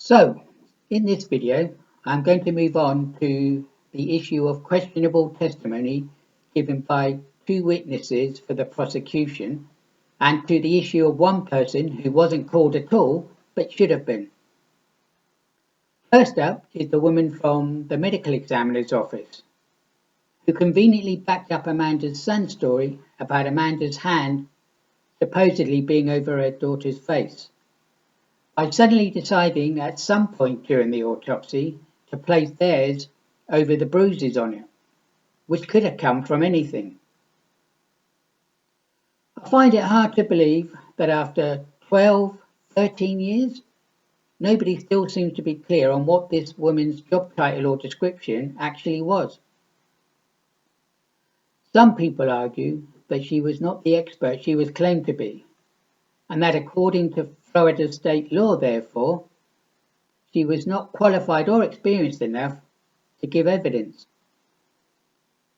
So, in this video, I'm going to move on to the issue of questionable testimony given by two witnesses for the prosecution and to the issue of one person who wasn't called at all but should have been. First up is the woman from the medical examiner's office, who conveniently backed up Amanda's son's story about Amanda's hand supposedly being over her daughter's face, by suddenly deciding at some point during the autopsy to place theirs over the bruises on it, which could have come from anything. I find it hard to believe that after 12, 13 years, nobody still seems to be clear on what this woman's job title or description actually was. Some people argue that she was not the expert she was claimed to be, and that according to Florida state law, therefore, she was not qualified or experienced enough to give evidence.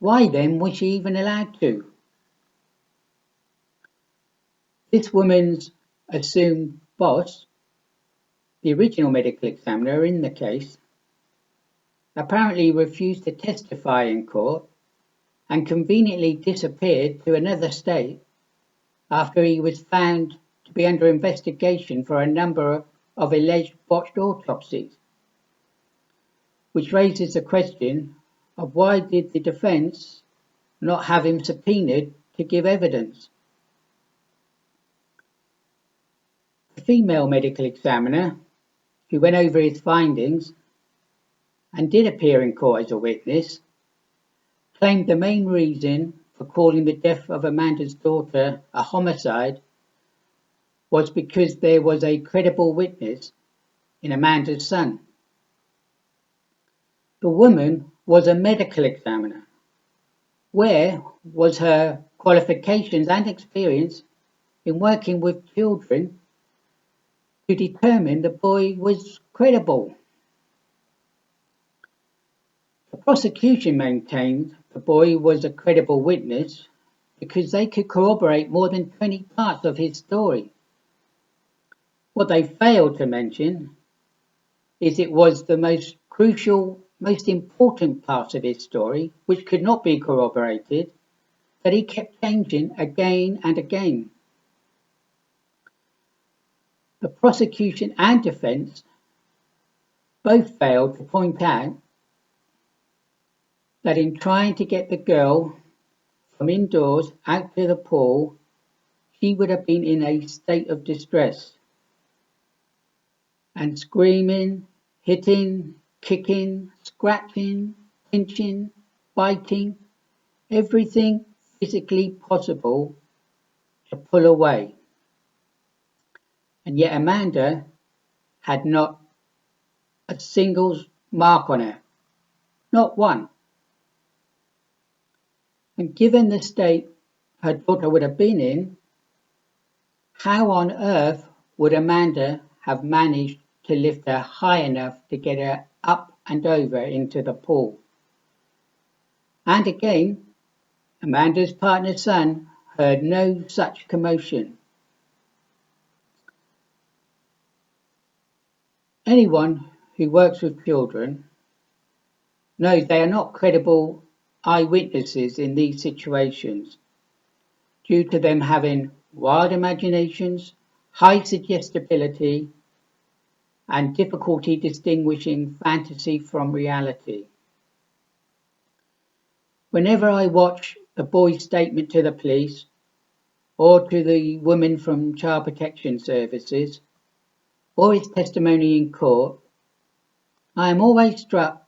Why then was she even allowed to? This woman's assumed boss, the original medical examiner in the case, apparently refused to testify in court and conveniently disappeared to another state after he was found to be under investigation for a number of alleged botched autopsies, which raises the question of why did the defence not have him subpoenaed to give evidence? The female medical examiner, who went over his findings and did appear in court as a witness, claimed the main reason for calling the death of Amanda's daughter a homicide was because there was a credible witness in Amanda's son. The woman was a medical examiner. Where was her qualifications and experience in working with children to determine the boy was credible? The prosecution maintained the boy was a credible witness because they could corroborate more than 20 parts of his story. What they failed to mention is it was the most crucial, most important part of his story, which could not be corroborated, that he kept changing again and again. The prosecution and defence both failed to point out that in trying to get the girl from indoors out to the pool, she would have been in a state of distress and screaming, hitting, kicking, scratching, pinching, biting, everything physically possible to pull away. And yet Amanda had not a single mark on her, not one. And given the state her daughter would have been in, how on earth would Amanda have managed to lift her high enough to get her up and over into the pool? And again, Amanda's partner's son heard no such commotion. Anyone who works with children knows they are not credible eyewitnesses in these situations due to them having wild imaginations, high suggestibility, and difficulty distinguishing fantasy from reality. Whenever I watch the boy's statement to the police or to the woman from Child Protection Services or his testimony in court, I am always struck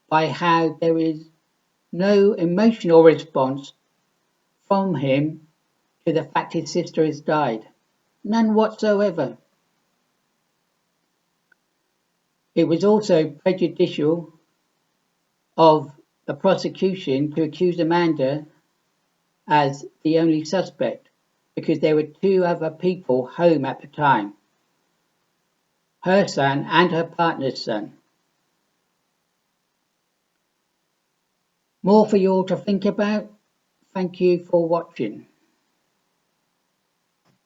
by how there is no emotional response from him to the fact his sister has died. None whatsoever. It was also prejudicial of the prosecution to accuse Amanda as the only suspect because there were two other people home at the time, her son and her partner's son. More for you all to think about. Thank you for watching.